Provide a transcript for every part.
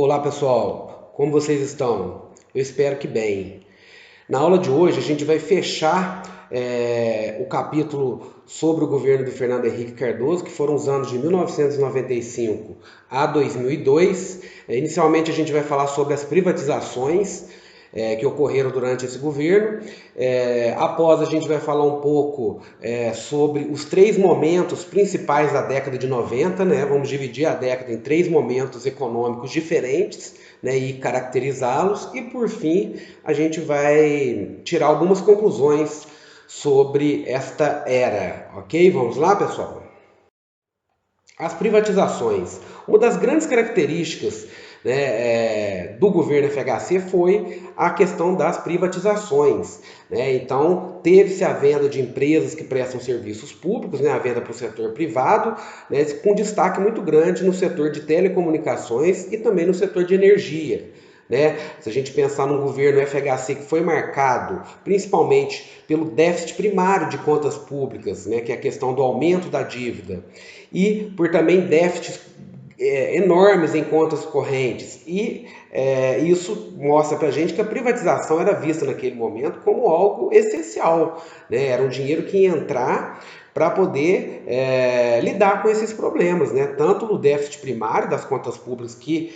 Olá pessoal, como vocês estão? Eu espero que bem. Na aula de hoje a gente vai fechar o capítulo sobre o governo do Fernando Henrique Cardoso, que foram os anos de 1995 a 2002. Inicialmente a gente vai falar sobre as privatizações que ocorreram durante esse governo. Após a gente vai falar um pouco sobre os três momentos principais da década de 90, né? Vamos dividir a década em três momentos econômicos diferentes, né, e caracterizá-los. E por fim, a gente vai tirar algumas conclusões sobre esta era, ok? Vamos lá, pessoal? As privatizações. Uma das grandes características, né, do governo FHC foi a questão das privatizações, né? Então, teve-se a venda de empresas que prestam serviços públicos, né, a venda para o setor privado, né, com destaque muito grande no setor de telecomunicações e também no setor de energia. Né? Se a gente pensar num governo FHC que foi marcado principalmente pelo déficit primário de contas públicas, né, que é a questão do aumento da dívida, e por também déficits enormes em contas correntes. E isso mostra para a gente que a privatização era vista naquele momento como algo essencial, né? Era um dinheiro que ia entrar para poder lidar com esses problemas, né? Tanto no déficit primário das contas públicas que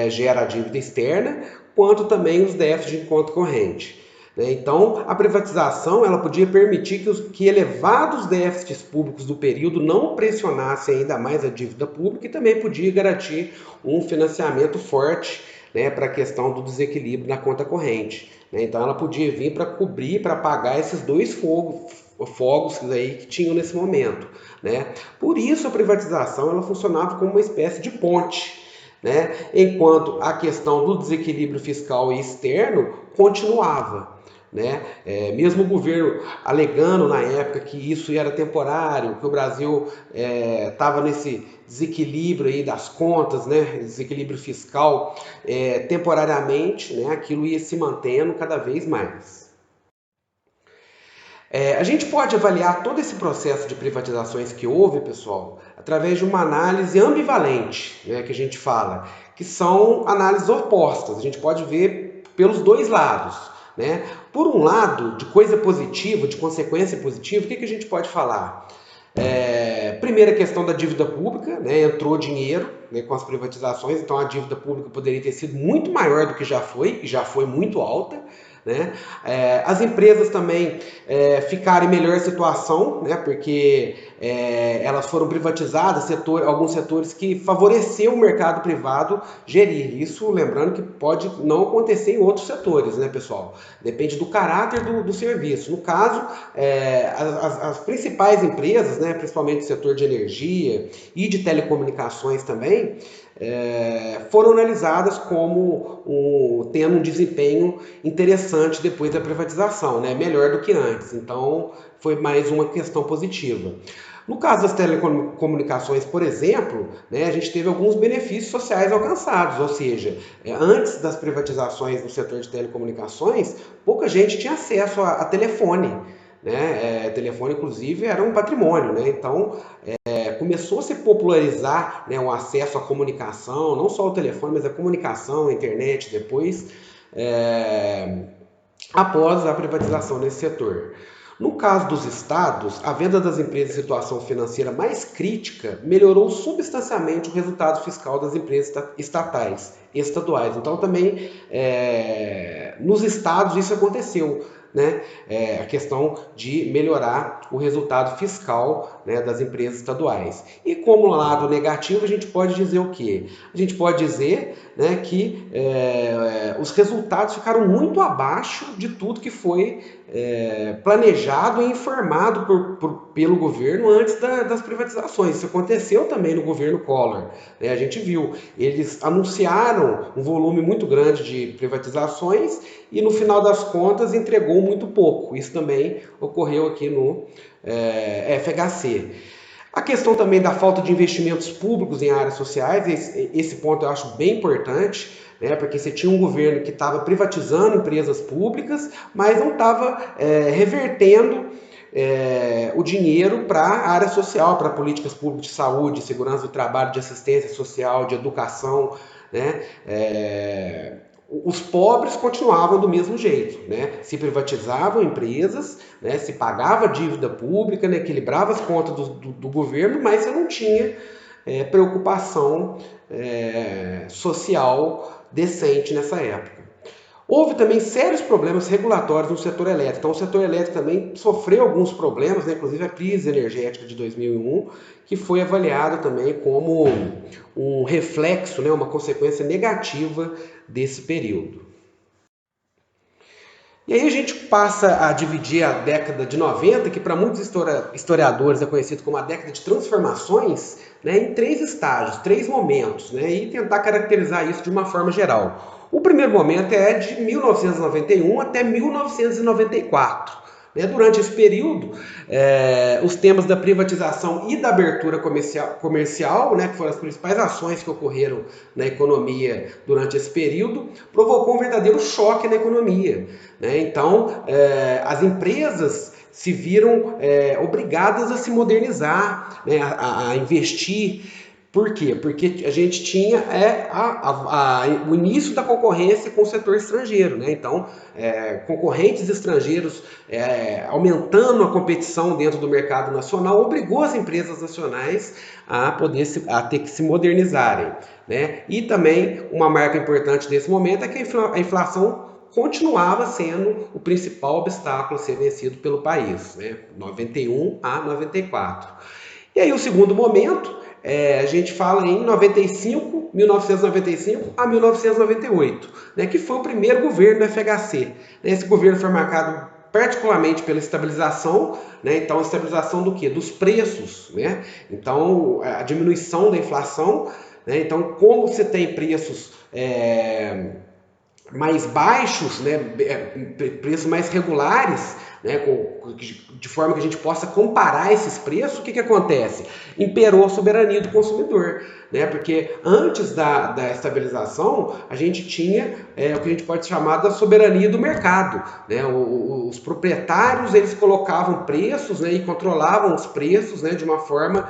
gera a dívida externa, quanto também os déficits de conta corrente. Então, a privatização ela podia permitir que elevados déficits públicos do período não pressionassem ainda mais a dívida pública e também podia garantir um financiamento forte, né, para a questão do desequilíbrio na conta corrente. Né? Então, ela podia vir para cobrir, para pagar esses dois fogos aí que tinham nesse momento. Né? Por isso, a privatização ela funcionava como uma espécie de ponte. Né? Enquanto a questão do desequilíbrio fiscal e externo continuava. Né? Mesmo o governo alegando na época que isso era temporário, que o Brasil estava nesse desequilíbrio aí das contas, né? Desequilíbrio fiscal temporariamente, né? Aquilo ia se mantendo cada vez mais. A gente pode avaliar todo esse processo de privatizações que houve, pessoal, através de uma análise ambivalente, né, que a gente fala, que são análises opostas. A gente pode ver pelos dois lados. Né? Por um lado, de coisa positiva, de consequência positiva, o que a gente pode falar? Primeira questão da dívida pública, né? Entrou dinheiro, né, com as privatizações, então a dívida pública poderia ter sido muito maior do que já foi, e já foi muito alta. Né? As empresas também ficaram em melhor situação, né? Porque elas foram privatizadas, alguns setores que favoreciam o mercado privado gerir. Isso, lembrando que pode não acontecer em outros setores, né, pessoal? Depende do caráter do serviço. No caso, as principais empresas, né, principalmente o setor de energia e de telecomunicações também, foram analisadas como tendo um desempenho interessante depois da privatização, né? Melhor do que antes. Então, foi mais uma questão positiva. No caso das telecomunicações, por exemplo, né, a gente teve alguns benefícios sociais alcançados, ou seja, antes das privatizações no setor de telecomunicações, pouca gente tinha acesso a telefone. Né? Telefone, inclusive, era um patrimônio. Né? Então, começou a se popularizar, né, o acesso à comunicação, não só o telefone, mas a comunicação, a internet depois, após a privatização nesse setor. No caso dos estados, a venda das empresas em situação financeira mais crítica melhorou substancialmente o resultado fiscal das empresas estaduais. Então, também, nos estados isso aconteceu. Né? A questão de melhorar o resultado fiscal, né, das empresas estaduais. E como lado negativo, a gente pode dizer o quê? A gente pode dizer, né, que os resultados ficaram muito abaixo de tudo que foi planejado e informado pelo governo antes das privatizações. Isso aconteceu também no governo Collor. Né? A gente viu, eles anunciaram um volume muito grande de privatizações e no final das contas entregou muito pouco. Isso também ocorreu aqui no FHC. A questão também da falta de investimentos públicos em áreas sociais, esse ponto eu acho bem importante, né, porque você tinha um governo que estava privatizando empresas públicas, mas não estava revertendo o dinheiro para a área social, para políticas públicas de saúde, segurança do trabalho, de assistência social, de educação, né? Os pobres continuavam do mesmo jeito, né? Se privatizavam empresas, né? Se pagava dívida pública, né? Equilibrava as contas do governo, mas você não tinha preocupação social decente nessa época. Houve também sérios problemas regulatórios no setor elétrico. Então, o setor elétrico também sofreu alguns problemas, né? Inclusive a crise energética de 2001, que foi avaliado também como um reflexo, né? Uma consequência negativa desse período. E aí a gente passa a dividir a década de 90, que para muitos historiadores é conhecido como a década de transformações, né, em três estágios, três momentos, né, e tentar caracterizar isso de uma forma geral. O primeiro momento é de 1991 até 1994. Durante esse período, os temas da privatização e da abertura comercial, né, que foram as principais ações que ocorreram na economia durante esse período, provocou um verdadeiro choque na economia. Né? Então, as empresas se viram obrigadas a se modernizar, né, a investir. Por quê? Porque a gente tinha o início da concorrência com o setor estrangeiro, né? Então, concorrentes estrangeiros aumentando a competição dentro do mercado nacional, obrigou as empresas nacionais a ter que se modernizarem, né? E também uma marca importante desse momento é que a inflação continuava sendo o principal obstáculo a ser vencido pelo país, né? 91 a 94. E aí o segundo momento, a gente fala em 1995 a 1998, né, que foi o primeiro governo do FHC. Esse governo foi marcado particularmente pela estabilização, né, então a estabilização do quê? Dos preços, né? Então a diminuição da inflação, né? Então como você tem preços mais baixos, né, preços mais regulares, né, de forma que a gente possa comparar esses preços, o que acontece? Imperou a soberania do consumidor, né, porque antes da estabilização a gente tinha o que a gente pode chamar da soberania do mercado, né, os proprietários eles colocavam preços, né, e controlavam os preços, né, de uma forma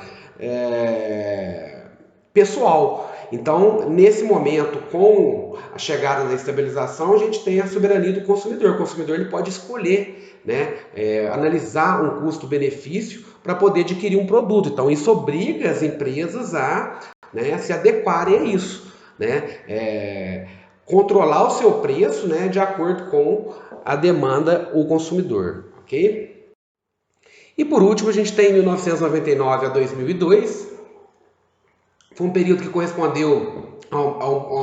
pessoal. Então, nesse momento, com a chegada da estabilização, a gente tem a soberania do consumidor. O consumidor ele pode escolher, né, analisar um custo-benefício para poder adquirir um produto. Então, isso obriga as empresas a, né, se adequarem a isso, né, controlar o seu preço, né, de acordo com a demanda do consumidor, ok? E por último, a gente tem 1999 a 2002. Foi um período que correspondeu a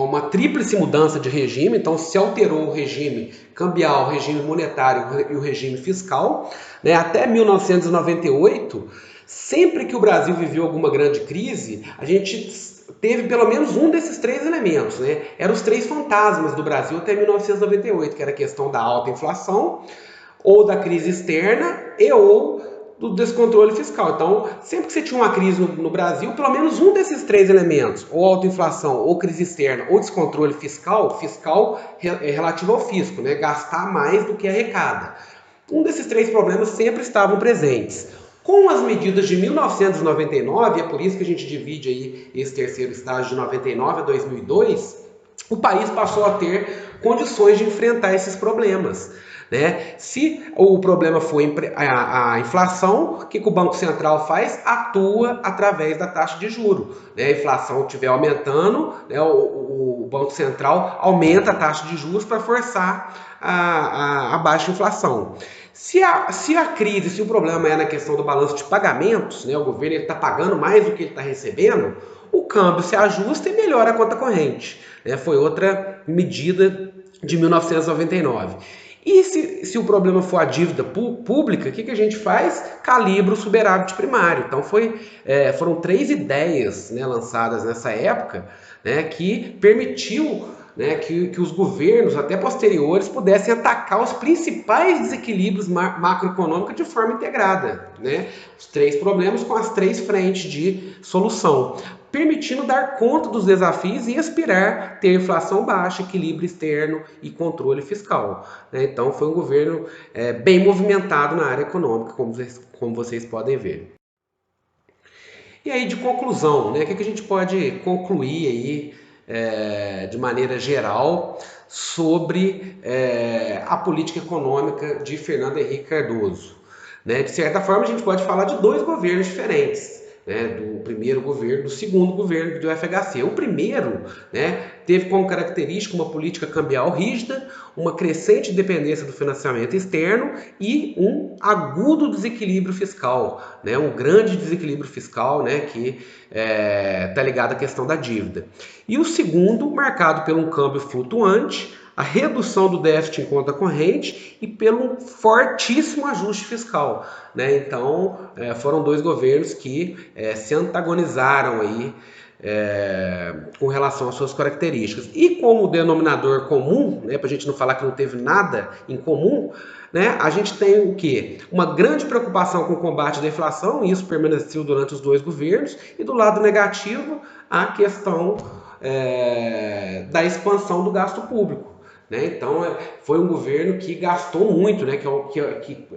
uma tríplice mudança de regime, então se alterou o regime cambial, o regime monetário e o regime fiscal. Né? Até 1998, sempre que o Brasil viveu alguma grande crise, a gente teve pelo menos um desses três elementos. Né? Eram os três fantasmas do Brasil até 1998, que era a questão da alta inflação, ou da crise externa ou do descontrole fiscal. Então, sempre que você tinha uma crise no Brasil, pelo menos um desses três elementos, ou autoinflação, ou crise externa, ou descontrole fiscal relativo ao fisco, né? Gastar mais do que arrecada. Um desses três problemas sempre estavam presentes. Com as medidas de 1999, é por isso que a gente divide aí esse terceiro estágio de 99 a 2002, o país passou a ter condições de enfrentar esses problemas. Né? Se o problema foi a inflação, o que o Banco Central faz? Atua através da taxa de juros. Né? A inflação estiver aumentando, né? o Banco Central aumenta a taxa de juros para forçar a baixa inflação. Se a crise, se o problema é na questão do balanço de pagamentos, né? O governo está pagando mais do que ele está recebendo, o câmbio se ajusta e melhora a conta corrente. Né? Foi outra medida de 1999. E se o problema for a dívida pública, o que a gente faz? Calibra o superávit primário. Então foram três ideias, né, lançadas nessa época, né, que permitiu, né, que os governos, até posteriores, pudessem atacar os principais desequilíbrios macroeconômicos de forma integrada. Né? Os três problemas com as três frentes de solução. permitindo dar conta dos desafios e aspirar ter inflação baixa, equilíbrio externo e controle fiscal, né? Então foi um governo bem movimentado na área econômica, como vocês podem ver. E aí, de conclusão, né, o que a gente pode concluir aí, de maneira geral sobre a política econômica de Fernando Henrique Cardoso? Né? De certa forma, a gente pode falar de dois governos diferentes, né? Do primeiro governo, do segundo governo do FHC. O primeiro, né, teve como característica uma política cambial rígida, uma crescente dependência do financiamento externo e um agudo desequilíbrio fiscal, né, um grande desequilíbrio fiscal, né, que está ligado à questão da dívida. E o segundo, marcado por um câmbio flutuante, a redução do déficit em conta corrente e pelo fortíssimo ajuste fiscal, né? Então, foram dois governos que se antagonizaram aí com relação às suas características. E como denominador comum, né, para a gente não falar que não teve nada em comum, né, a gente tem o quê? Uma grande preocupação com o combate da inflação, e isso permaneceu durante os dois governos, e do lado negativo, a questão da expansão do gasto público. Né? Então, foi um governo que gastou muito, né? que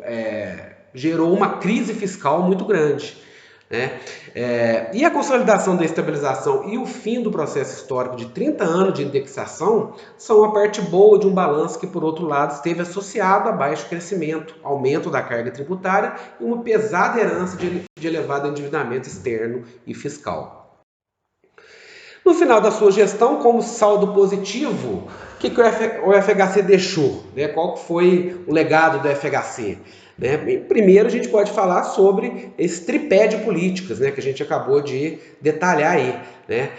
gerou uma crise fiscal muito grande. Né? E a consolidação da estabilização e o fim do processo histórico de 30 anos de indexação são a parte boa de um balanço que, por outro lado, esteve associado a baixo crescimento, aumento da carga tributária e uma pesada herança de elevado endividamento externo e fiscal. No final da sua gestão, como saldo positivo, o que o FHC deixou? Né? Qual foi o legado do FHC? Né? Primeiro, a gente pode falar sobre esse tripé de políticas, né, que a gente acabou de detalhar aí. Né?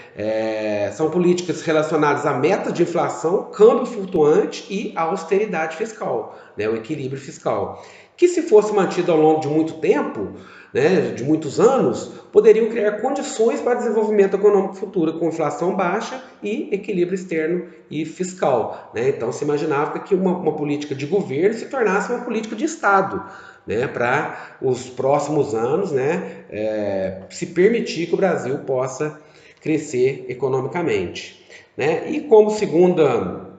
São políticas relacionadas à meta de inflação, câmbio flutuante e a austeridade fiscal, né, o equilíbrio fiscal, que se fosse mantido ao longo de muito tempo, né, de muitos anos, poderiam criar condições para desenvolvimento econômico futuro, com inflação baixa e equilíbrio externo e fiscal. Né? Então, se imaginava que uma política de governo se tornasse uma política de Estado, né, para os próximos anos, né, se permitir que o Brasil possa crescer economicamente. Né? E como segunda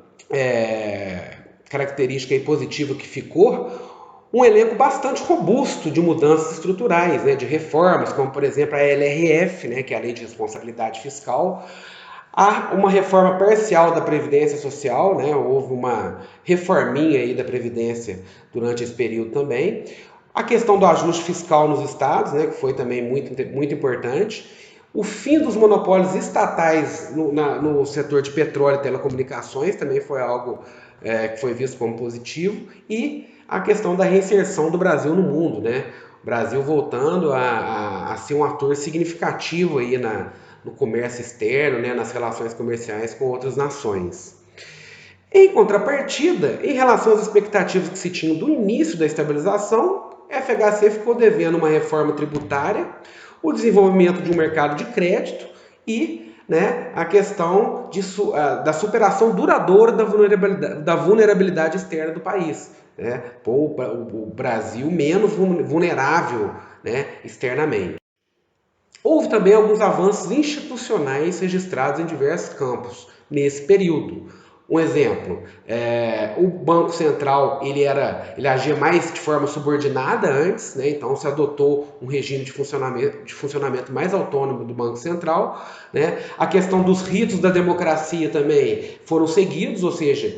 característica aí positiva que ficou, um elenco bastante robusto de mudanças estruturais, né, de reformas, como por exemplo a LRF, né, que é a Lei de Responsabilidade Fiscal, há uma reforma parcial da Previdência Social, né, houve uma reforminha aí da Previdência durante esse período também, a questão do ajuste fiscal nos estados, né, que foi também muito importante, o fim dos monopólios estatais no setor de petróleo e telecomunicações também foi algo que foi visto como positivo, e a questão da reinserção do Brasil no mundo, né? O Brasil voltando a ser um ator significativo aí no comércio externo, né? Nas relações comerciais com outras nações. Em contrapartida, em relação às expectativas que se tinham do início da estabilização, a FHC ficou devendo uma reforma tributária, o desenvolvimento de um mercado de crédito e, né, a questão da superação duradoura da vulnerabilidade externa do país. Né? Pô, o Brasil menos vulnerável, né, externamente. Houve também alguns avanços institucionais registrados em diversos campos nesse período. Um exemplo, o Banco Central ele agia mais de forma subordinada antes, né? Então se adotou um regime de funcionamento mais autônomo do Banco Central. Né? A questão dos ritos da democracia também foram seguidos, ou seja,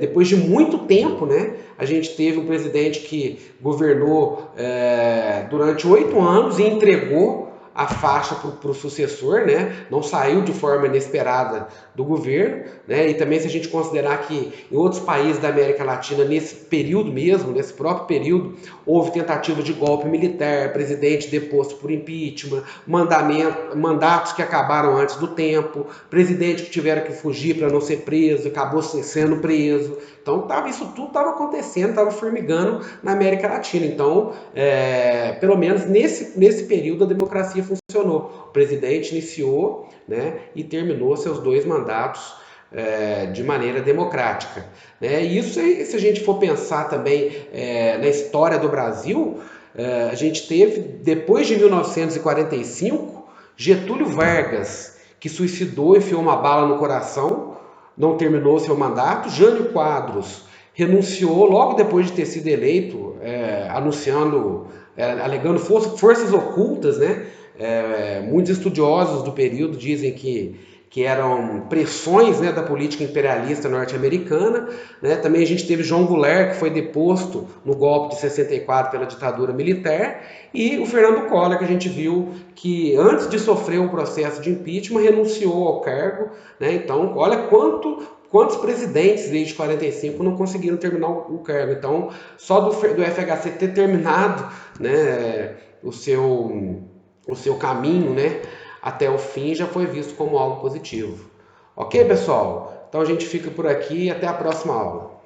depois de muito tempo, né, a gente teve um presidente que governou durante 8 anos e entregou a faixa para o sucessor, né? Não saiu de forma inesperada do governo, né? E também se a gente considerar que em outros países da América Latina, nesse período mesmo, nesse próprio período, houve tentativa de golpe militar, presidente deposto por impeachment, mandatos que acabaram antes do tempo, presidente que tiveram que fugir para não ser preso, acabou sendo preso. Então isso tudo estava acontecendo, estava formigando na América Latina. Então, pelo menos nesse período, a democracia funcionou. O presidente iniciou, né, e terminou seus 2 mandatos de maneira democrática. Né? E isso, se a gente for pensar também na história do Brasil, a gente teve, depois de 1945, Getúlio Vargas, que suicidou e enfiou uma bala no coração, não terminou seu mandato. Jânio Quadros renunciou logo depois de ter sido eleito, anunciando, alegando forças ocultas, né? Muitos estudiosos do período dizem que eram pressões, né, da política imperialista norte-americana, né? Também a gente teve João Goulart, que foi deposto no golpe de 64 pela ditadura militar, e o Fernando Collor, que a gente viu que antes de sofrer um processo de impeachment renunciou ao cargo, né? Então, olha quantos presidentes desde 45 não conseguiram terminar o cargo. Então, só do FHC ter terminado, né, o seu caminho, né, até o fim já foi visto como algo positivo. Ok, pessoal? Então a gente fica por aqui e até a próxima aula.